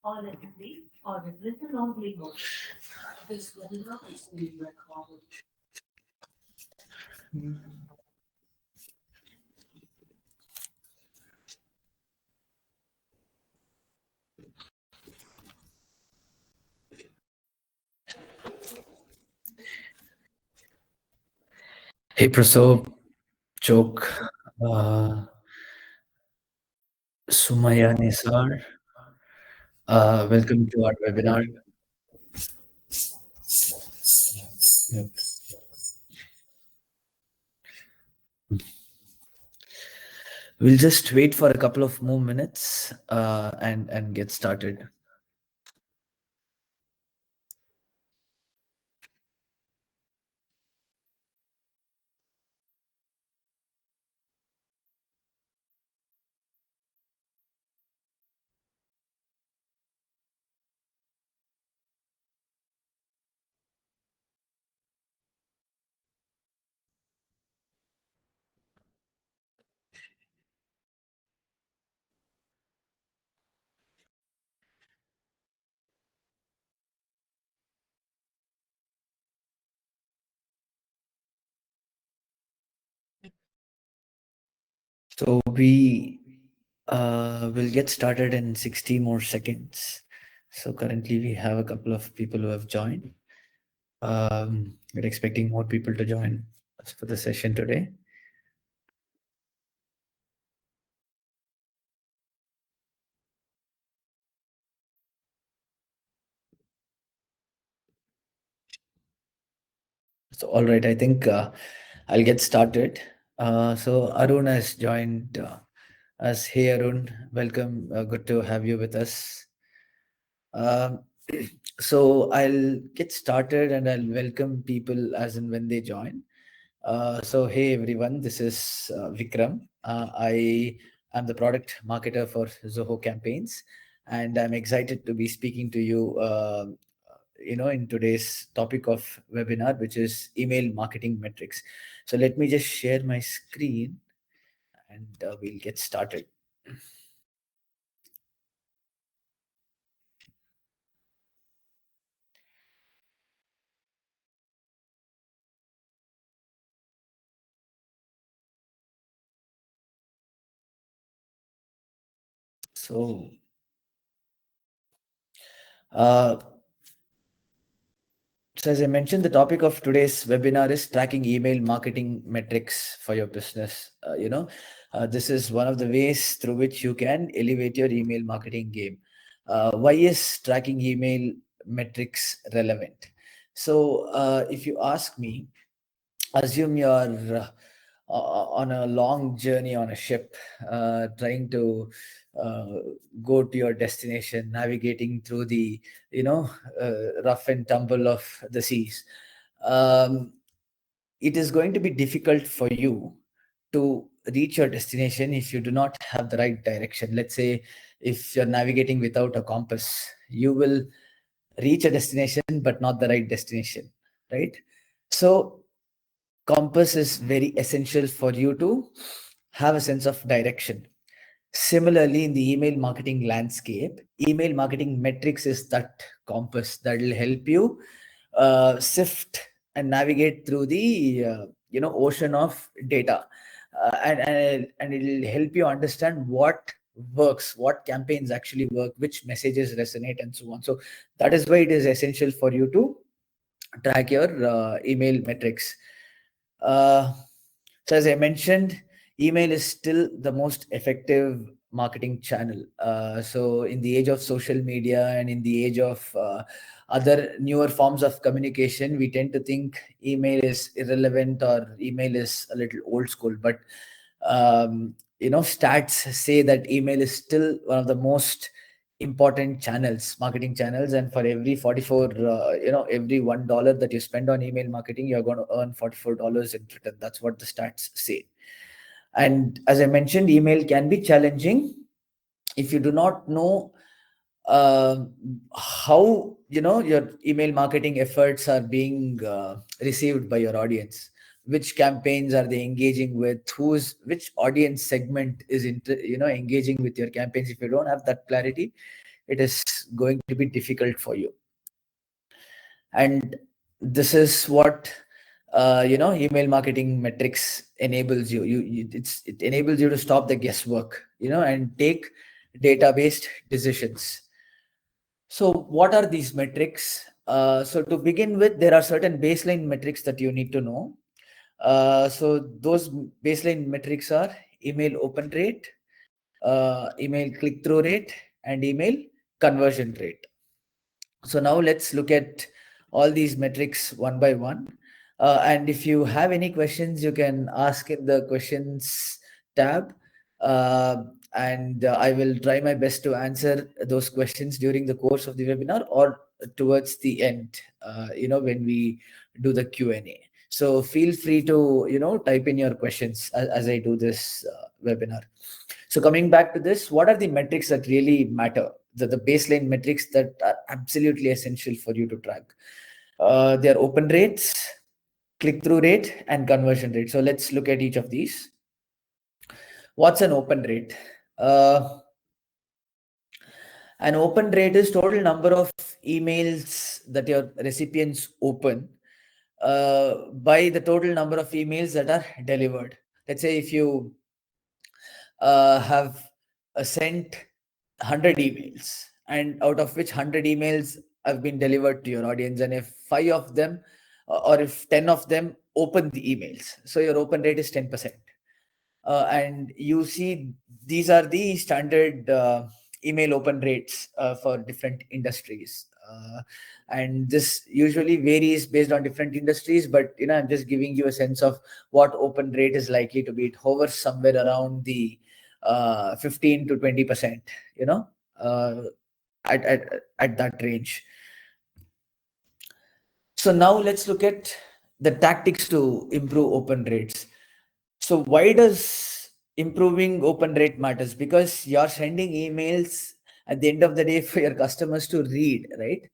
All attendees are in listen-only mode. This webinar is being recorded. Hey Prasob, Chok, uh, Sumaya Nisar, welcome to our webinar. Yep. We'll just wait for a couple of more minutes and get started. So we will get started in 60 more seconds. So currently we have a couple of people who have joined. We're expecting more people to join us for the session today. So, all right, I think I'll get started. So, Arun has joined us. Hey, Arun, welcome. Good to have you with us. Um, so, I'll get started and I'll welcome people as and when they join. So, hey everyone, this is Vikram. I am the product marketer for Zoho Campaigns, and I'm excited to be speaking to you. In today's topic of webinar, which is email marketing metrics. So let me just share my screen, and we'll get started. So. Uh, So, as I mentioned, the topic of today's webinar is tracking email marketing metrics for your business. This is one of the ways through which you can elevate your email marketing game. Why is tracking email metrics relevant? So, if you ask me, assume you're on a long journey on a ship, trying to uh, go to your destination, navigating through the rough and tumble of the seas. um, it is going to be difficult for you to reach your destination if you do not have the right direction. Let's say if you're navigating without a compass, you will reach a destination but not the right destination, right? So compass is very essential for you to have a sense of direction. Similarly, in the email marketing landscape, email marketing metrics is that compass that will help you sift and navigate through the ocean of data, and it'll help you understand what works, what campaigns actually work, which messages resonate, and so on. So that is why it is essential for you to track your email metrics. Uh, so as I mentioned, email is still the most effective marketing channel. So in the age of social media and in the age of other newer forms of communication, we tend to think email is irrelevant or email is a little old school. But stats say that email is still one of the most important channels, marketing channels, and for every 44 every $1 that you spend on email marketing, you're going to earn $44 in return. That's what the stats say. And as I mentioned, email can be challenging if you do not know uh, how your email marketing efforts are being received by your audience. Which campaigns are they engaging with? Which audience segment is engaging with your campaigns? If you don't have that clarity, it is going to be difficult for you. And this is what email marketing metrics enables you. It enables you to stop the guesswork, and take data based decisions. So what are these metrics? So to begin with, there are certain baseline metrics that you need to know. So those baseline metrics are email open rate, email click-through rate, and email conversion rate. So now let's look at all these metrics one by one. And if you have any questions, you can ask in the questions tab. And I will try my best to answer those questions during the course of the webinar or towards the end, when we do the Q&A. So feel free to, type in your questions as I do this webinar. So coming back to this, what are the metrics that really matter? The baseline metrics that are absolutely essential for you to track. They are open rates, click-through rate, and conversion rate. So let's look at each of these. What's an open rate? An open rate is total number of emails that your recipients open by the total number of emails that are delivered. Let's say if you have sent 100 emails, and out of which 100 emails have been delivered to your audience, and if 5 of them or if 10 of them open the emails, so your open rate is 10%. And you see these are the standard email open rates for different industries, and this usually varies based on different industries, but I'm just giving you a sense of what open rate is likely to be. It hovers somewhere around the 15 to 20%, at that range. So now let's look at the tactics to improve open rates. So why does improving open rate matters? Because you're sending emails at the end of the day for your customers to read, right?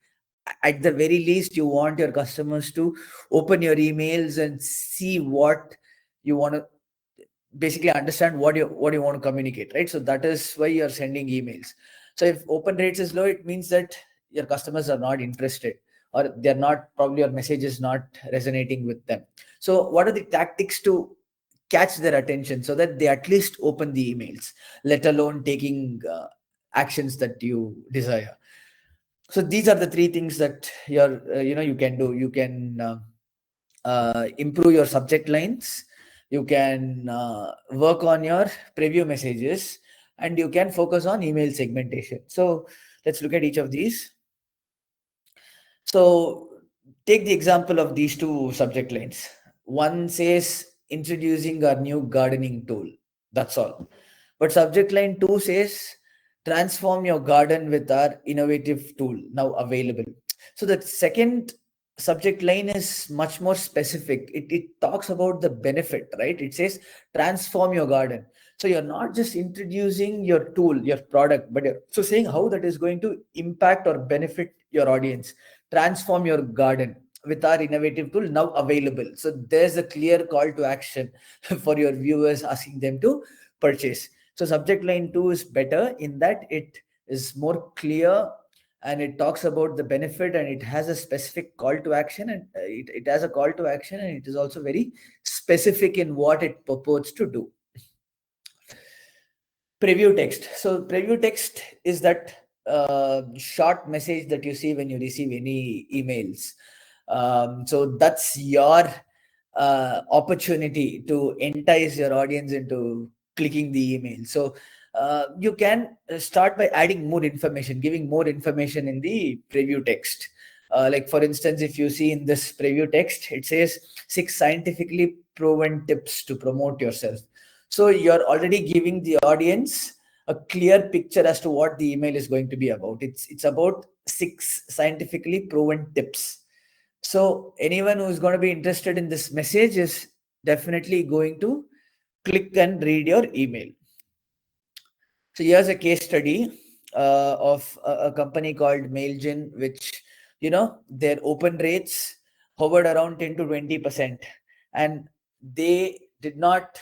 At the very least, you want your customers to open your emails and see what you want to basically understand, what you want to communicate, right? So that is why you're sending emails. So if open rates is low, it means that your customers are not interested, or they're not, probably your message is not resonating with them. So what are the tactics to catch their attention so that they at least open the emails, let alone taking actions that you desire? So these are the three things that you can do. You can improve your subject lines, you can work on your preview messages, and you can focus on email segmentation. So let's look at each of these. So take the example of these two subject lines. One says introducing our new gardening tool. That's all. But subject line 2 says transform your garden with our innovative tool now available. So the second subject line is much more specific. It talks about the benefit, right? It says transform your garden. So you're not just introducing your tool, your product, but you're so saying how that is going to impact or benefit your audience. Transform your garden with our innovative tool now available. So there's a clear call to action for your viewers, asking them to purchase. So subject line 2 is better in that it is more clear, and it talks about the benefit, and it has a specific call to action, and it has a call to action, and it is also very specific in what it purports to do. Preview text. So preview text is that short message that you see when you receive any emails. So that's your opportunity to entice your audience into clicking the email. So you can start by adding more information, giving more information in the preview text. Like for instance, if you see in this preview text, it says 6 scientifically proven tips to promote yourself. So you're already giving the audience a clear picture as to what the email is going to be about. It's about 6 scientifically proven tips. So anyone who's going to be interested in this message is definitely going to click and read your email. So here's a case study of a company called Mailgen, which, their open rates hovered around 10 to 20%. And they did not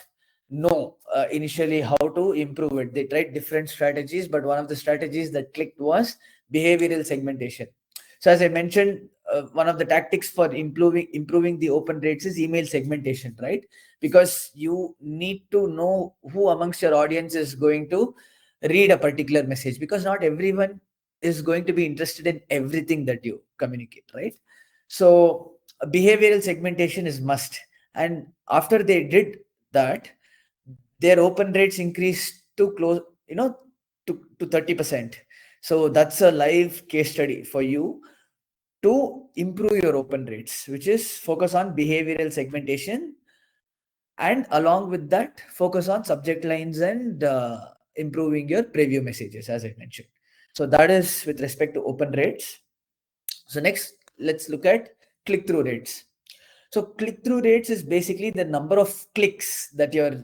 know initially how to improve it. They tried different strategies, but one of the strategies that clicked was behavioral segmentation. So as I mentioned, one of the tactics for improving the open rates is email segmentation, right? Because you need to know who amongst your audience is going to read a particular message, because not everyone is going to be interested in everything that you communicate, right? So behavioral segmentation is must. And after they did that, their open rates increased to close, to 30%. So that's a live case study for you to improve your open rates, which is focus on behavioral segmentation, and along with that focus on subject lines and improving your preview messages, as I mentioned. So that is with respect to open rates. So next, let's look at click-through rates. So click-through rates is basically the number of clicks that your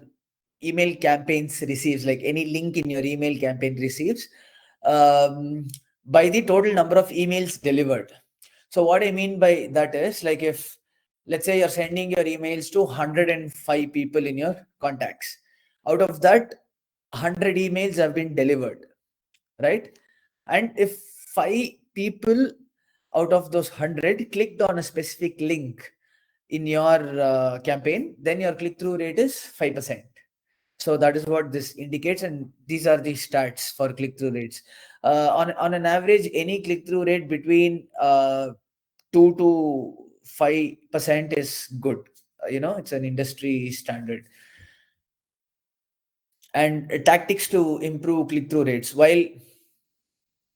email campaigns receives, like any link in your email campaign receives, by the total number of emails delivered. So what I mean by that is, like, if let's say you're sending your emails to 105 people in your contacts, out of that 100 emails have been delivered, right? And if 5 people out of those 100 clicked on a specific link in your campaign, then your click-through rate is 5%. So that is what this indicates, and these are the stats for click-through rates. On an average, any click-through rate between 2 to 5% is good. It's an industry standard. And tactics to improve click-through rates, while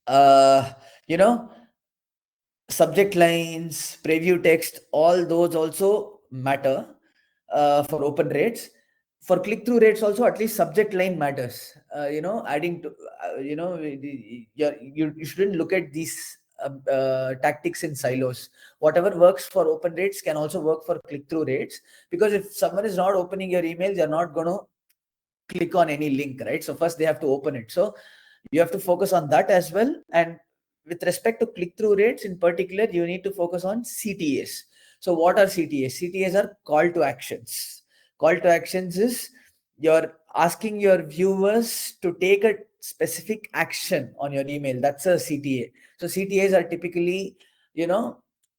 uh, you know subject lines, preview text, all those also matter for open rates. For click-through rates also, at least subject line matters. Adding to, you shouldn't look at these tactics in silos. Whatever works for open rates can also work for click-through rates, because if someone is not opening your emails, they're not going to click on any link, right? So first they have to open it. So you have to focus on that as well. And with respect to click-through rates in particular, you need to focus on CTAs. So what are CTAs? CTAs are call to actions. Call to actions is you're asking your viewers to take a specific action on your email. That's a CTA. So CTAs are typically,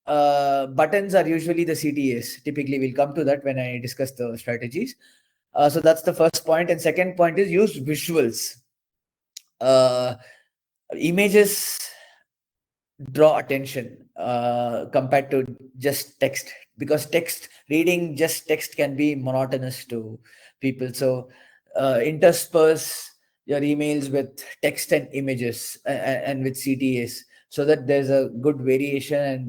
buttons are usually the CTAs. Typically, we'll come to that when I discuss the strategies. So that's the first point. And second point is use visuals. Images draw attention compared to just text, because reading just text can be monotonous to people. So intersperse your emails with text and images, and with CTAs, so that there's a good variation,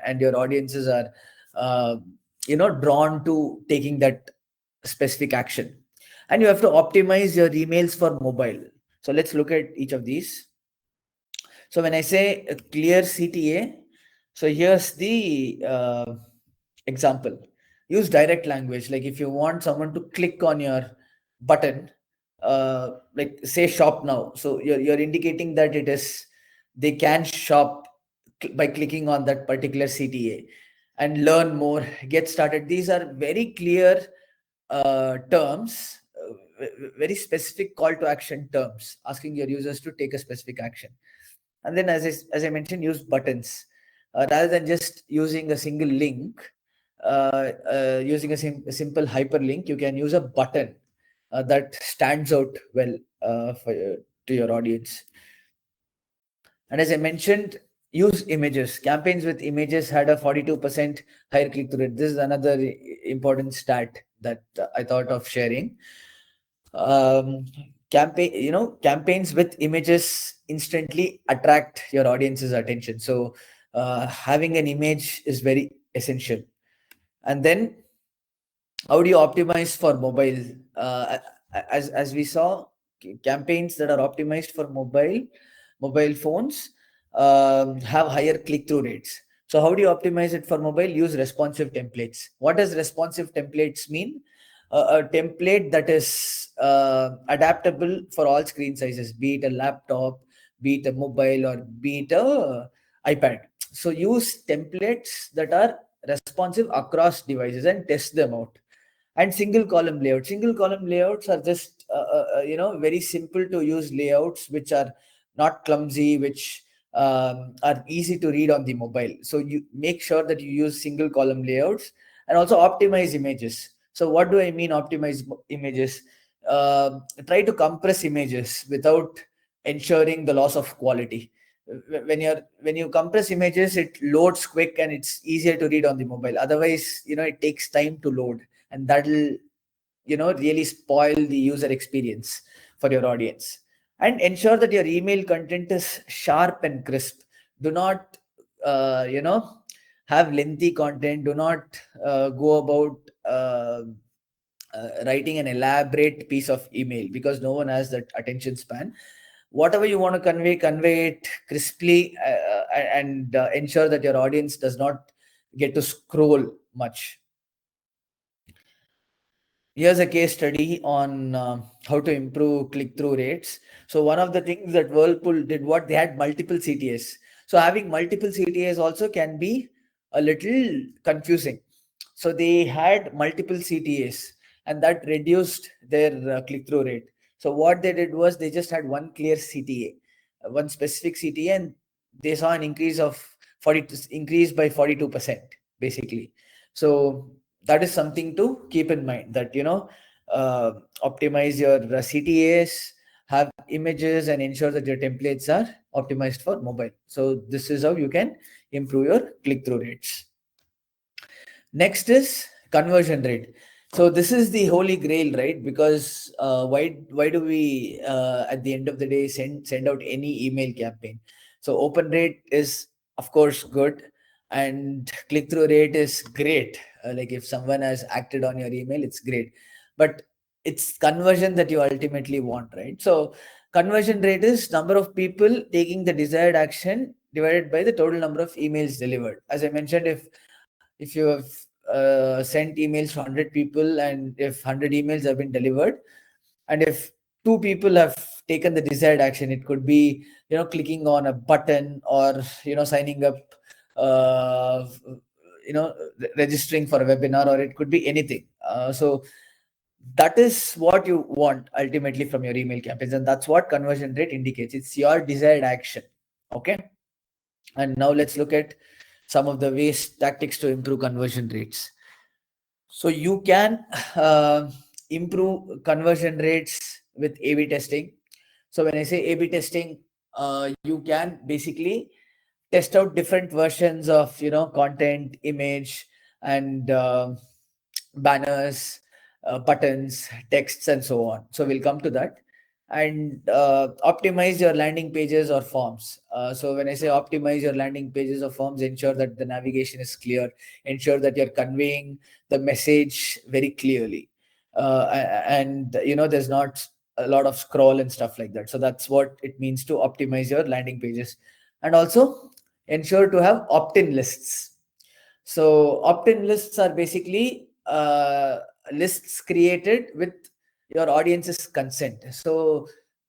and your audiences are drawn to taking that specific action. And you have to optimize your emails for mobile. So let's look at each of these. So when I say a clear CTA, so here's the example. Use direct language. Like if you want someone to click on your button, like say shop now. So you're indicating that they can shop by clicking on that particular CTA and learn more, get started. These are very clear terms, very specific call to action terms, asking your users to take a specific action. And then, as I mentioned, use buttons rather than just using a single link. Using a simple hyperlink, you can use a button that stands out well to your audience. And as I mentioned, use images. Campaigns with images had a 42% higher click-through rate. This is another important stat that I thought of sharing. Campaigns with images instantly attract your audience's attention. So having an image is very essential. And then, how do you optimize for mobile? As we saw, campaigns that are optimized for mobile phones have higher click-through rates. So how do you optimize it for mobile? Use responsive templates. What does responsive templates mean? A template that is adaptable for all screen sizes, be it a laptop, be it a mobile, or be it a iPad. So use templates that are responsive across devices and test them out. And single column layout. Single column layouts are just very simple to use layouts, which are not clumsy, which are easy to read on the mobile. So you make sure that you use single column layouts, and also optimize images. So what do I mean optimize images? Try to compress images without ensuring the loss of quality. When you compress images, it loads quick and it's easier to read on the mobile. Otherwise, it takes time to load, and that'll really spoil the user experience for your audience. And ensure that your email content is sharp and crisp. Do not have lengthy content. Do not go about writing an elaborate piece of email, because no one has that attention span. Whatever you want to convey it crisply, and ensure that your audience does not get to scroll much. Here's a case study on how to improve click-through rates. So one of the things that Whirlpool did, what they had multiple CTAs. So having multiple CTAs also can be a little confusing. So they had multiple CTAs, and that reduced their click-through rate. So what they did was they just had one clear CTA, one specific CTA, and they saw an increase by 42%, basically. So that is something to keep in mind, that optimize your CTAs, have images, and ensure that your templates are optimized for mobile. So this is how you can improve your click-through rates. Next is conversion rate. So this is the holy grail, right? Because why do we at the end of the day send out any email campaign? So open rate is of course good, and click-through rate is great. Like if someone has acted on your email, it's great, but it's conversion that you ultimately want, right? So conversion rate is number of people taking the desired action divided by the total number of emails delivered. As I mentioned, if you have sent emails to 100 people, and if 100 emails have been delivered, and if two people have taken the desired action, it could be clicking on a button, or signing up, uh, registering for a webinar, or it could be anything. So that is what you want ultimately from your email campaigns, and that's what conversion rate indicates. It's your desired action. Okay. And now let's look at some of the ways, tactics to improve conversion rates. So you can improve conversion rates with A/B testing. So when I say A/B testing, you can basically test out different versions of content, image, and banners, buttons, texts, and so on. So we'll come to that. And optimize your landing pages or forms. So when I say optimize your landing pages or forms, ensure that the navigation is clear, ensure that you're conveying the message very clearly, and there's not a lot of scroll and stuff like that. So that's what it means to optimize your landing pages. And also ensure to have opt-in lists. So opt-in lists are basically lists created with your audience's consent. So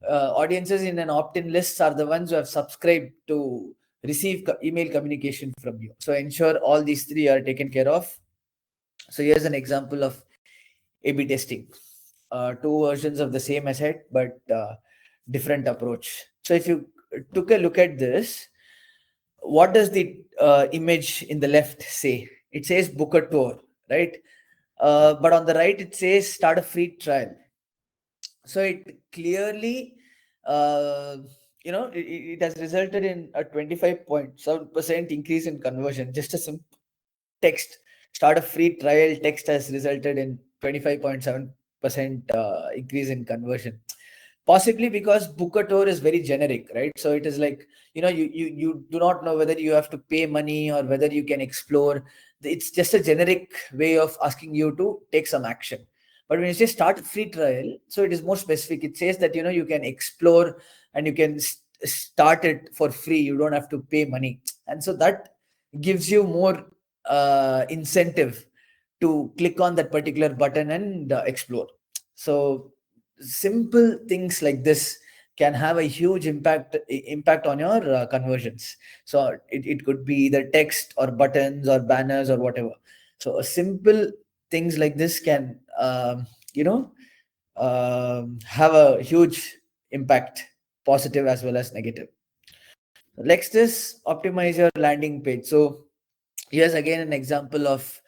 audiences in an opt-in list are the ones who have subscribed to receive email communication from you. So ensure all these three are taken care of. So here's an example of A/B testing. Two versions of the same asset, but different approach. So if you took a look at this, what does the image in the left say? It says book a tour, right? But on the right, it says start a free trial. So it clearly, it has resulted in a 25.7% increase in conversion. Just a simple text, start a free trial text has resulted in 25.7% increase in conversion. Possibly because book a tour is very generic, right? So it is like, you do not know whether you have to pay money or whether you can explore. It's just a generic way of asking you to take some action. But when you say start a free trial, so it is more specific. It says that you can explore, and you can start it for free. You don't have to pay money, and so that gives you more incentive to click on that particular button and explore. So simple things like this can have a huge impact on your conversions. So it could be either text or buttons or banners or whatever. So a simple things like this can you know, have a huge impact, positive as well as negative. Next is optimize your landing page. So here's again an example of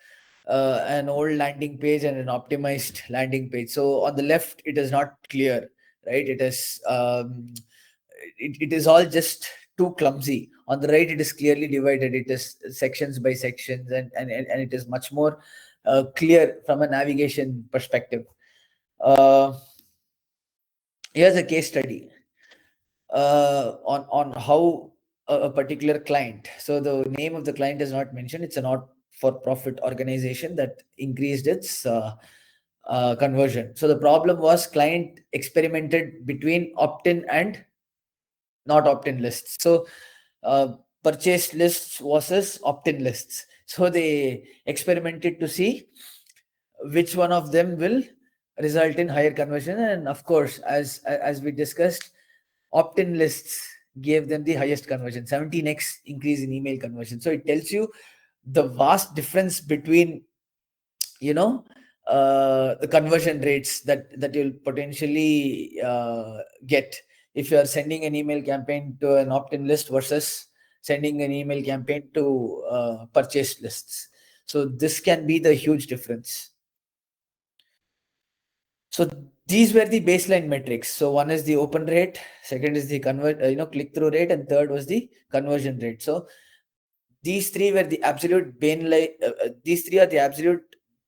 an old landing page and an optimized landing page. So on the left, it is not clear, right? It is all just too clumsy. On the right, it is clearly divided. It is sections by sections, and it is much more clear from a navigation perspective. Uh, Here's a case study on how a particular client. So the name of the client is not mentioned. It's a not-for-profit organization that increased its conversion. So the problem was client experimented between opt-in and not opt-in lists. So purchase lists versus opt-in lists. So they experimented to see which one of them will result in higher conversion. And of course, as we discussed, opt-in lists gave them the highest conversion, 17x increase in email conversion. So it tells you the vast difference between, you know, the conversion rates that you'll potentially get if you are sending an email campaign to an opt-in list versus sending an email campaign to purchase lists. So this can be the huge difference. So these were the baseline metrics. So one is the open rate, second is the click-through rate, and third was the conversion rate. So these three were the absolute these three are the absolute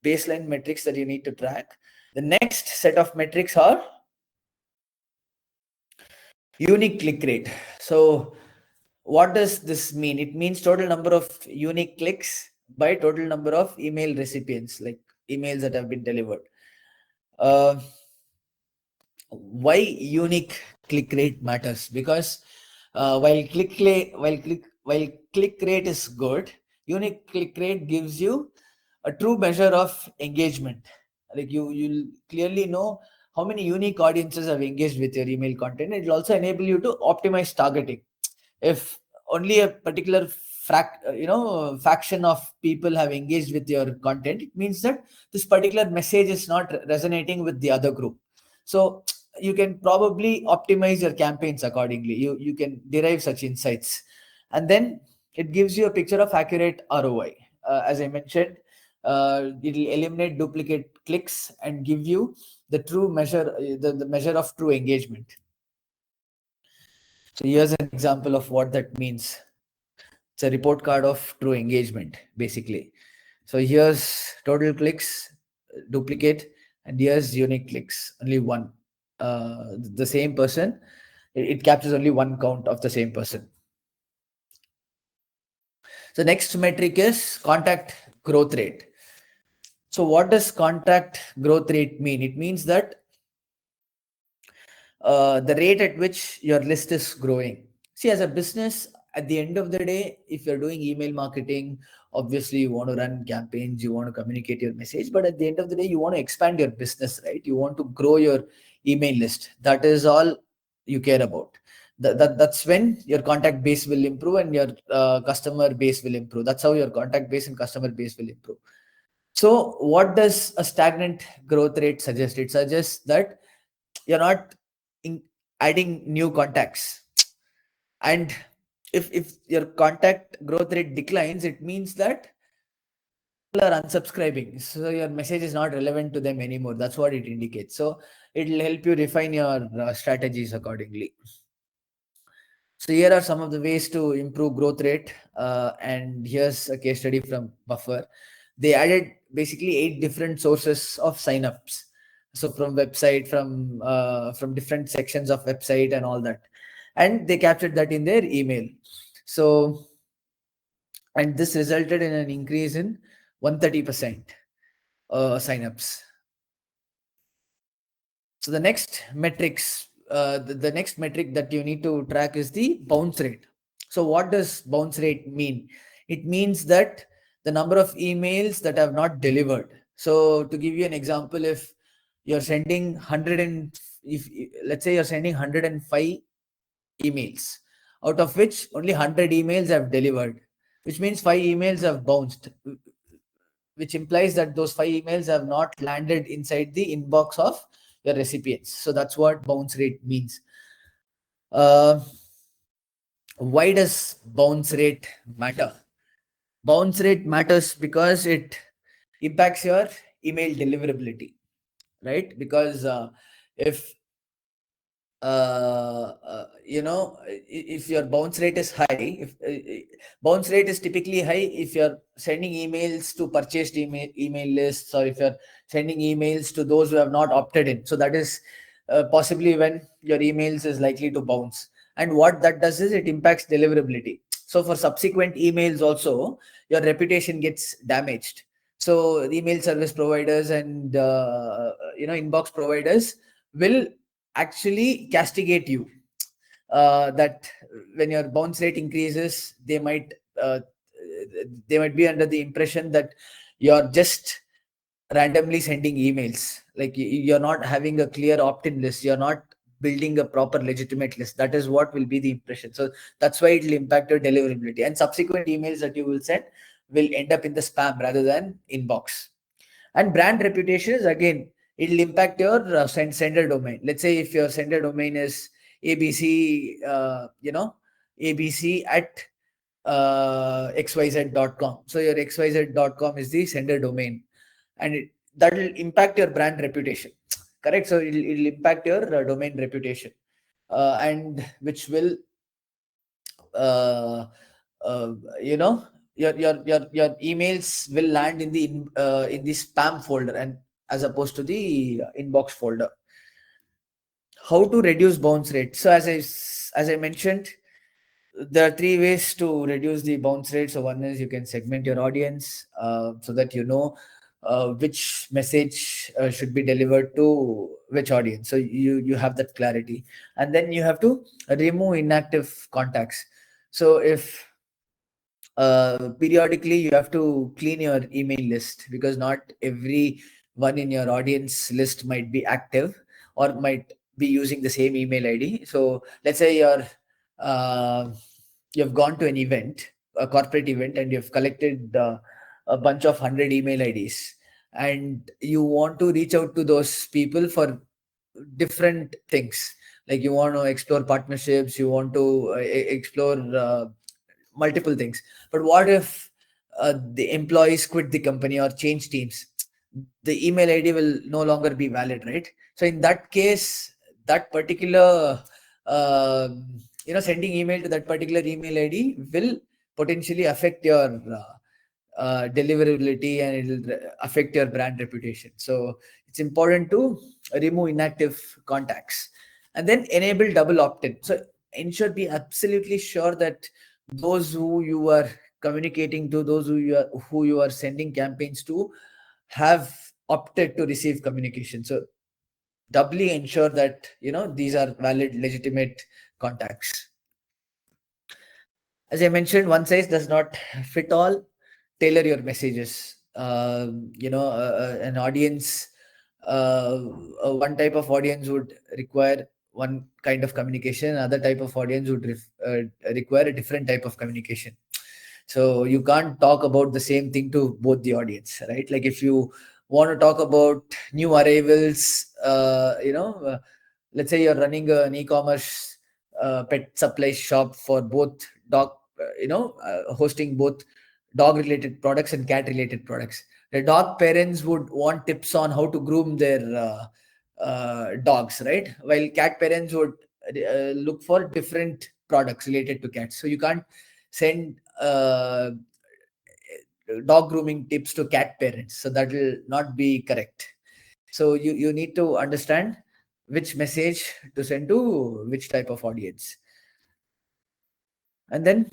baseline metrics that you need to track. The next set of metrics are unique click rate. So what does this mean? It means total number of unique clicks by total number of email recipients, like emails that have been delivered. Why unique click rate matters? Because while click rate is good, unique click rate gives you a true measure of engagement. Like you'll clearly know how many unique audiences have engaged with your email content. It will also enable you to optimize targeting. If only a particular faction of people have engaged with your content, it means that this particular message is not resonating with the other group. So you can probably optimize your campaigns accordingly. You can derive such insights, and then it gives you a picture of accurate ROI. As I mentioned, it will eliminate duplicate clicks and give you the true measure, the measure of true engagement. So here's an example of what that means. It's a report card of true engagement, basically. So here's total clicks, duplicate, and here's unique clicks, only one. The same person, it captures only one count of the same person. So next metric is contact growth rate. So what does contact growth rate mean? It means that the rate at which your list is growing. See, as a business, at the end of the day, if you're doing email marketing, obviously you want to run campaigns, you want to communicate your message, but at the end of the day, you want to expand your business, right? You want to grow your email list. That is all you care about. That's when your contact base will improve and your customer base will improve. That's how your contact base and customer base will improve. So what does a stagnant growth rate suggest? It suggests that you're not adding new contacts. And if your contact growth rate declines, it means that people are unsubscribing. So your message is not relevant to them anymore. That's what it indicates. So it will help you refine your strategies accordingly. So here are some of the ways to improve growth rate. And here's a case study from Buffer. They added basically 8 different sources of signups. So from website, from different sections of website and all that. And they captured that in their email. So, and this resulted in an increase in 130% signups. So the next metrics, the next metric that you need to track is the bounce rate. So what does bounce rate mean? It means that the number of emails that have not delivered. So to give you an example, if you're sending 100 and if let's say you're sending 105 emails, out of which only 100 emails have delivered, which means 5 emails have bounced. which implies that those 5 emails have not landed inside the inbox of your recipients. So that's what bounce rate means. Why does bounce rate matter? Bounce rate matters because it impacts your email deliverability, right? Because if if your bounce rate is high, if bounce rate is typically high if you're sending emails to purchased email lists, or if you're sending emails to those who have not opted in. So that is possibly when your emails is likely to bounce. And what that does is it impacts deliverability. So for subsequent emails also, your reputation gets damaged. So the email service providers and inbox providers will actually castigate you. That when your bounce rate increases, they might be under the impression that you're just randomly sending emails, like you're not having a clear opt-in list, you're not building a proper legitimate list. That is what will be the impression. So that's why it will impact your deliverability, and subsequent emails that you will send will end up in the spam rather than inbox. And brand reputation is, again, it'll impact your sender domain. Let's say if your sender domain is abc abc at xyz.com. So your xyz.com is the sender domain, and that will impact your brand reputation, correct? So it'll impact your domain reputation, and which will uh, uh, you know your emails will land in the spam folder, and as opposed to the inbox folder. How to reduce bounce rate? So as I mentioned, there are 3 ways to reduce the bounce rate. So one is you can segment your audience, so that you know which message should be delivered to which audience. So you have that clarity. And then you have to remove inactive contacts. So if periodically you have to clean your email list, because not every one in your audience list might be active or might be using the same email ID. So let's say you've gone to an event, a corporate event, and you've collected a bunch of 100 email IDs, and you want to reach out to those people for different things. Like you want to explore partnerships, you want to explore multiple things. But what if the employees quit the company or change teams? The email ID will no longer be valid, right? So in that case, that particular sending email to that particular email ID will potentially affect your deliverability, and it will affect your brand reputation. So it's important to remove inactive contacts, and then enable double opt-in. So ensure, be absolutely sure that those who you are communicating to, those who you are sending campaigns to, have opted to receive communication. So doubly ensure that these are valid, legitimate contacts. As I mentioned, one size does not fit all. Tailor your messages. An audience, one type of audience would require one kind of communication, another type of audience would require a different type of communication. So you can't talk about the same thing to both the audience, right? Like if you want to talk about new arrivals, let's say you're running an e-commerce pet supply shop for both dog, hosting both dog related products and cat related products. The dog parents would want tips on how to groom their dogs, right? While cat parents would look for different products related to cats. So you can't send dog grooming tips to cat parents. So that will not be correct. So you need to understand which message to send to which type of audience. And then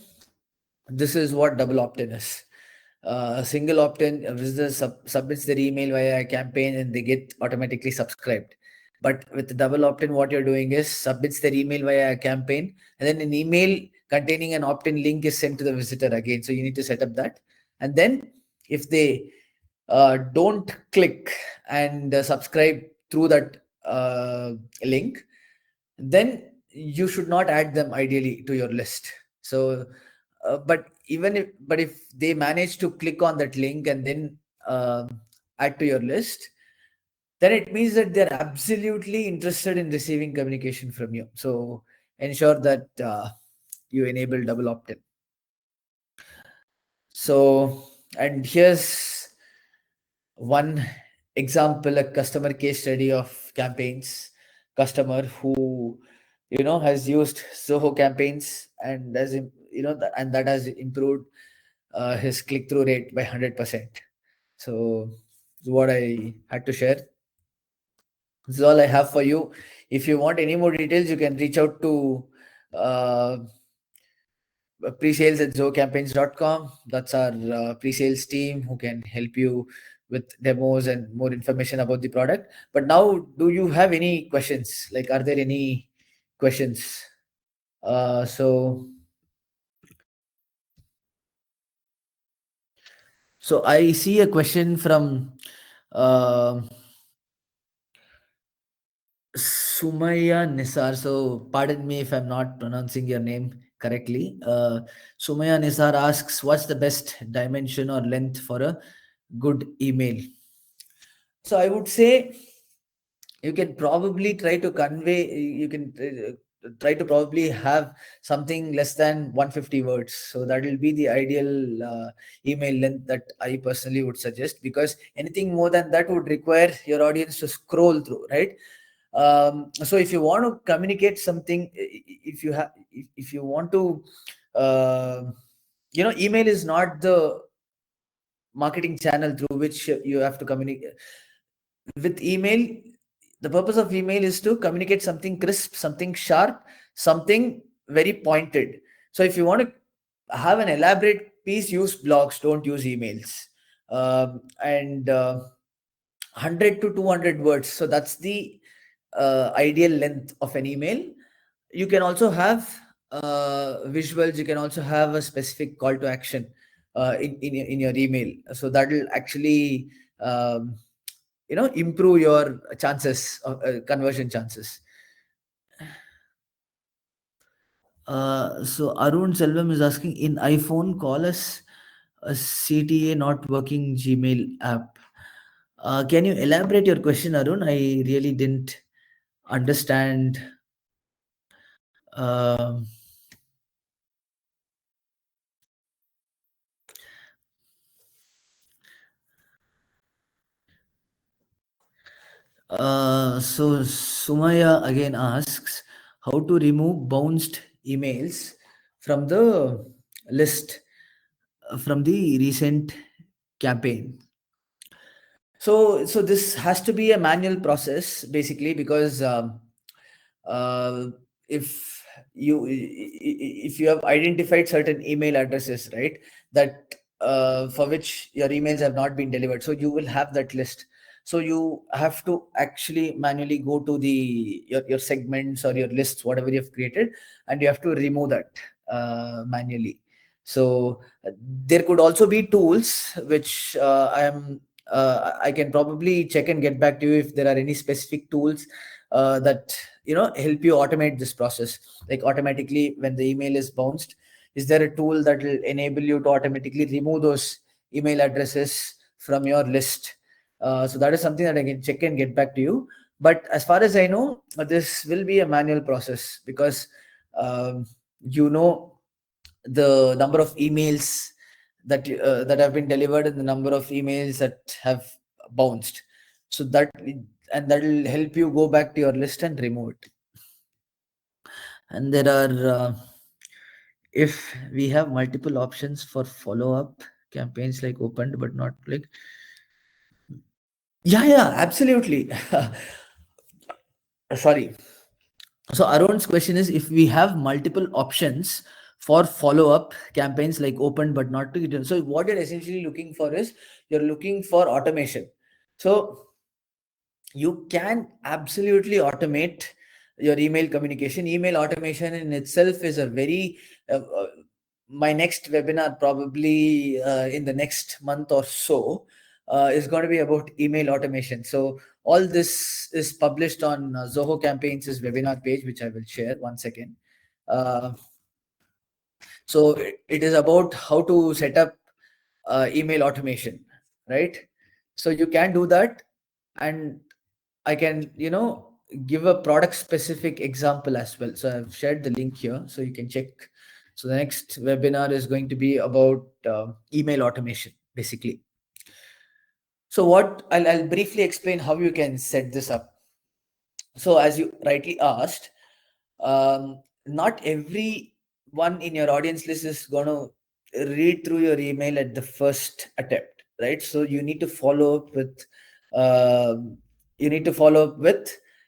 this is what double opt-in is. Single opt-in, a visitor submits their email via a campaign and they get automatically subscribed. But with the double opt-in, what you're doing is submits their email via a campaign, and then an email containing an opt-in link is sent to the visitor again. So you need to set up that. And then if they don't click and subscribe through that link, then you should not add them ideally to your list. So but if they manage to click on that link and then add to your list, then it means that they're absolutely interested in receiving communication from you. So ensure that you enable double opt-in. So, and here's one example, a customer case study of campaigns. Customer who has used Zoho campaigns and and that has improved his click-through rate by 100%. So what I had to share. This is all I have for you. If you want any more details, you can reach out to uh, presales@zocampaigns.com. That's our pre-sales team who can help you with demos and more information about the product. But now, do you have any questions? Like, are there any questions? So I see a question from uh, Sumaya Nisar. So pardon me if I'm not pronouncing your name correctly. Sumaya Nisar asks, what's the best dimension or length for a good email? So I would say you can probably try to convey, you can try to probably have something less than 150 words. So that will be the ideal email length that I personally would suggest, because anything more than that would require your audience to scroll through, right? So if you want to communicate something, if you have, if you want to, email is not the marketing channel through which you have to communicate. With email, the purpose of email is to communicate something crisp, something sharp, something very pointed. So if you want to have an elaborate piece, use blogs, don't use emails. And 100 to 200 words, so that's the ideal length of an email. You can also have visuals, you can also have a specific call to action in your email, so that will actually improve your chances of conversion chances. So Arun Selvam is asking, in iPhone, call us a CTA not working Gmail app. Can you elaborate your question, Arun? I really didn't understand. Um so Sumaya again asks, how to remove bounced emails from the list from the recent campaign. So this has to be a manual process, basically, because uh, if if you have identified certain email addresses, right, that for which your emails have not been delivered, so you will have that list. So you have to actually manually go to your segments or your lists, whatever you've created, and you have to remove that manually. So there could also be tools which I can probably check and get back to you if there are any specific tools that help you automate this process. Like, automatically when the email is bounced, is there a tool that will enable you to automatically remove those email addresses from your list? So that is something that I can check and get back to you. But as far as I know, this will be a manual process, because um, you know the number of emails that have been delivered and the number of emails that have bounced. So that will help you go back to your list and remove it. And there are if we have multiple options for follow-up campaigns, like opened but not clicked. Yeah, absolutely. Sorry. So Arun's question is, if we have multiple options for follow-up campaigns like opened but not clicked. So what you're essentially looking for is, you're looking for automation. So you can absolutely automate your email communication. Email automation in itself is a very my next webinar, probably in the next month or so, is going to be about email automation. So all this is published on Zoho Campaigns' webinar page, which I will share. One second. So it is about how to set up email automation, right? So you can do that, and I can, give a product specific example as well. So I've shared the link here so you can check. So the next webinar is going to be about email automation, basically. So what I'll briefly explain how you can set this up. So as you rightly asked, not everyone in your audience list is going to read through your email at the first attempt, right? So you need to follow up with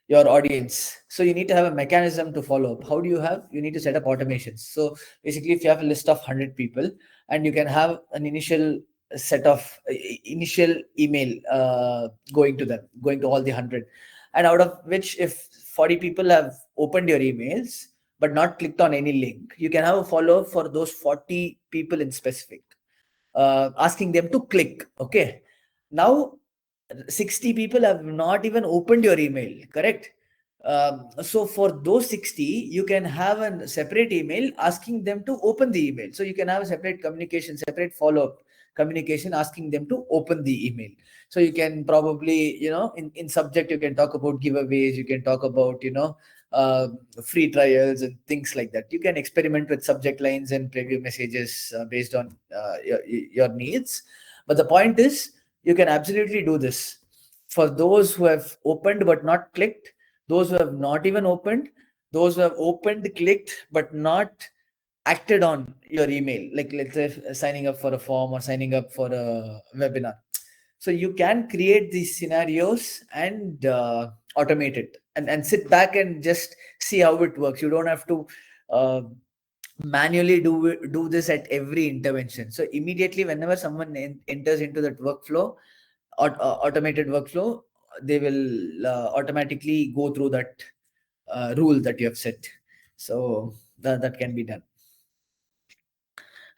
your audience. So you need to have a mechanism to follow up. How do you have? You need to set up automations. So basically, if you have a list of 100 people, and you can have an initial set of initial email going to them, going to all the 100, and out of which, if 40 people have opened your emails but not clicked on any link, you can have a follow-up for those 40 people in specific, asking them to click. Okay, now 60 people have not even opened your email, correct? So for those 60, you can have a separate email asking them to open the email. So you can have a separate communication, separate follow-up communication asking them to open the email. So you can probably, in subject, you can talk about giveaways, you can talk about, uh, free trials and things like that. You can experiment with subject lines and preview messages based on your needs. But the point is, you can absolutely do this for those who have opened but not clicked, those who have not even opened, those who have opened, clicked, but not acted on your email, like let's say signing up for a form or signing up for a webinar. So you can create these scenarios and automate it, and sit back and just see how it works. You don't have to uh, manually do this at every intervention. So immediately whenever someone enters into that workflow, automated workflow, they will automatically go through that rule that you have set. So that can be done.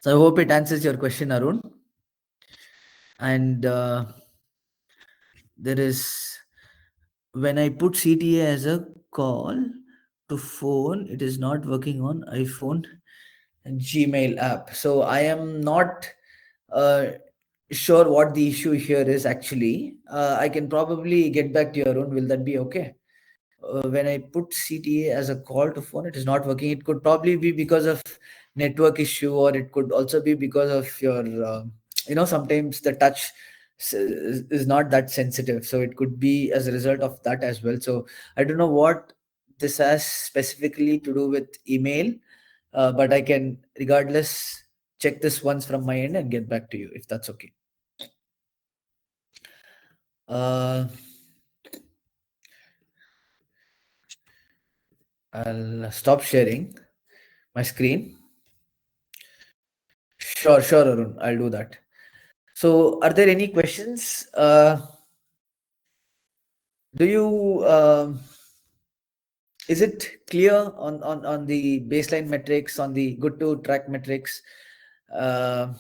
So I hope it answers your question, Arun. And there is, when I put CTA as a call to phone, it is not working on iPhone and Gmail app. So I am not uh, sure what the issue here is actually. I can probably get back to you, Arun. Will that be okay? When I put CTA as a call to phone, it is not working. It could probably be because of network issue, or it could also be because of your, sometimes the touch is not that sensitive. So it could be as a result of that as well. So I don't know what this has specifically to do with email, but I can regardless check this once from my end and get back to you if that's okay. I'll stop sharing my screen. Sure, Arun. I'll do that. So, are there any questions? Do you is it clear on the baseline metrics, on the good to track metrics? And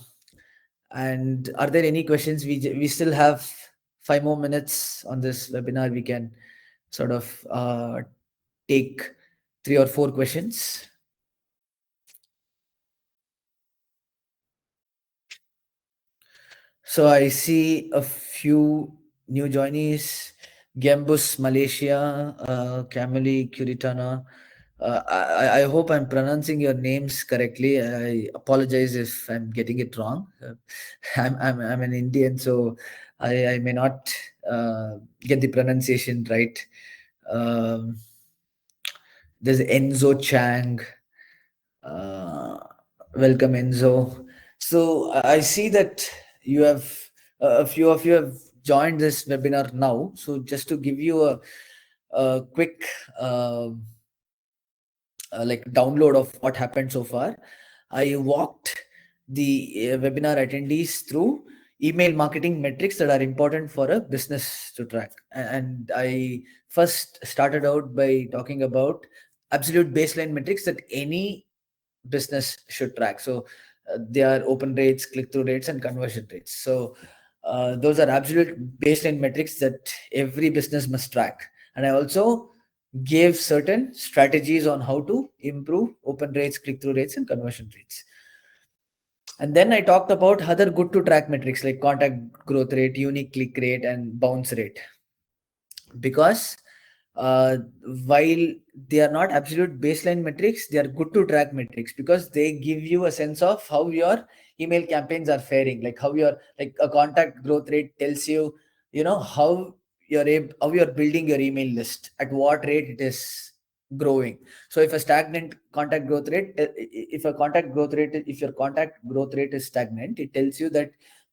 are there any questions? We still have 5 more minutes on this webinar. We can sort of take 3 or 4 questions. So I see a few new joinees: Gambus, Malaysia, Camille, Curitana. I hope I'm pronouncing your names correctly. I apologize if I'm getting it wrong. I'm an Indian, so I may not get the pronunciation right. Um, there's Enzo Chang. Welcome, Enzo. So I see that you have a few of you have joined this webinar now. So just to give you a quick like download of what happened so far, I walked the webinar attendees through email marketing metrics that are important for a business to track. And I first started out by talking about absolute baseline metrics that any business should track. So they are open rates, click-through rates, and conversion rates. So those are absolute baseline metrics that every business must track. And I also gave certain strategies on how to improve open rates, click-through rates, and conversion rates. And then I talked about other good to track metrics like contact growth rate, unique click rate, and bounce rate. Because uh, while they are not absolute baseline metrics, they are good to track metrics because they give you a sense of how your email campaigns are faring, like how your, like a contact growth rate tells you, how how you're building your email list, at what rate it is growing. So if a stagnant contact growth rate, if your contact growth rate is stagnant, it tells you that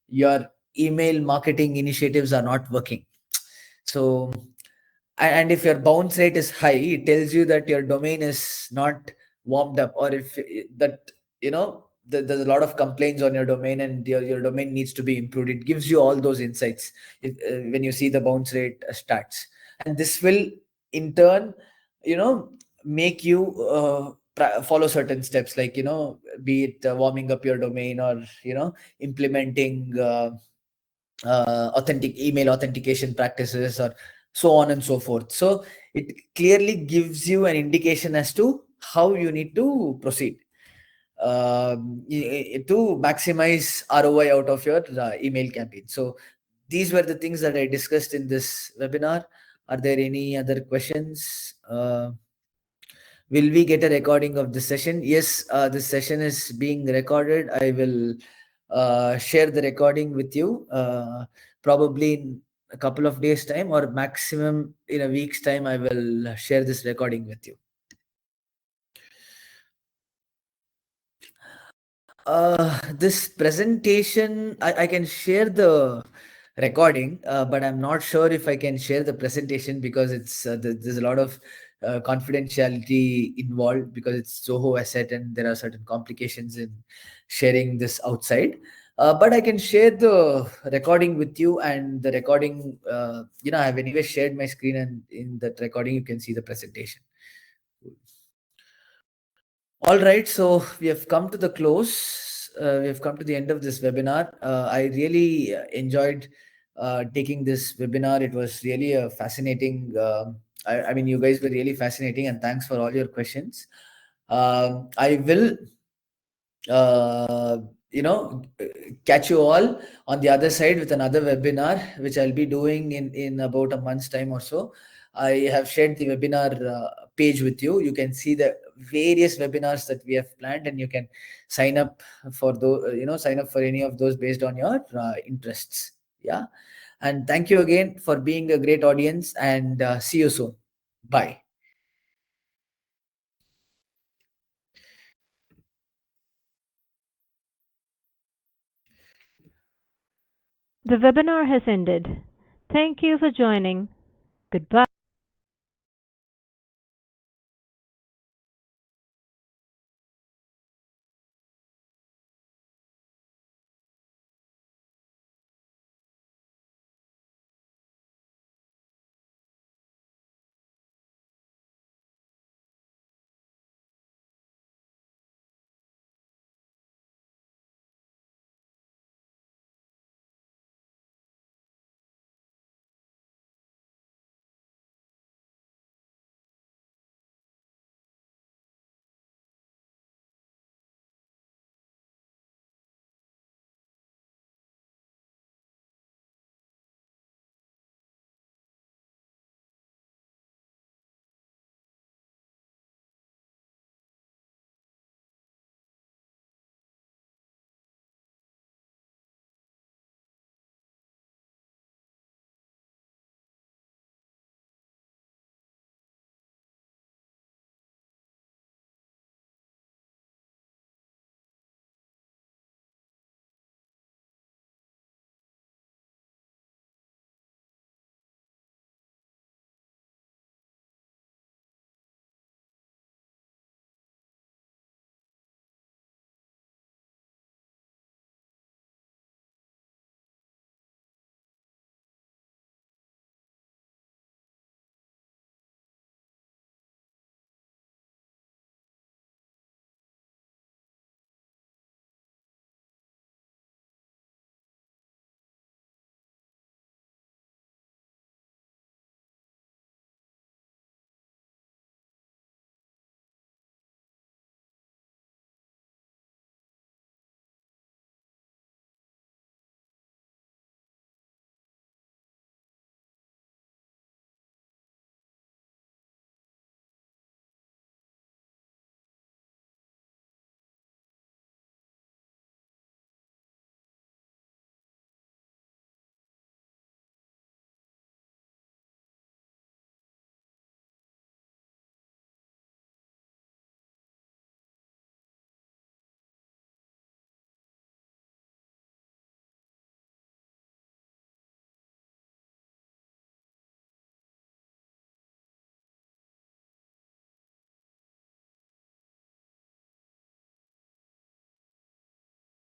your email marketing initiatives are not working. So, and if your bounce rate is high, it tells you that your domain is not warmed up, or if that, there's a lot of complaints on your domain and your domain needs to be improved. It gives you all those insights when you see the bounce rate stats. And this will in turn, make you follow certain steps, like, be it warming up your domain, or implementing authentic email authentication practices, or so on and so forth. So it clearly gives you an indication as to how you need to proceed to maximize ROI out of your email campaign. So these were the things that I discussed in this webinar. Are there any other questions? Will we get a recording of this session? Yes, this session is being recorded. I will share the recording with you probably in a couple of days' time, or maximum in a week's time. I will share this recording with you. This presentation, I can share the recording, but I'm not sure if I can share the presentation because there's a lot of confidentiality involved, because it's Zoho asset and there are certain complications in sharing this outside. But I can share the recording with you, and the recording, I've anyway shared my screen, and in that recording you can see the presentation. All right, so we have come to the close. We have come to the end of this webinar. I really enjoyed taking this webinar. It was really a fascinating. I mean, you guys were really fascinating, and thanks for all your questions. I will, uh, catch you all on the other side with another webinar, which I'll be doing in about a month's time or so. I have shared the webinar page with you. You can see the various webinars that we have planned, and you can sign up for those. Sign up for any of those based on your interests. Yeah, and thank you again for being a great audience, and see you soon. Bye. The webinar has ended. Thank you for joining. Goodbye.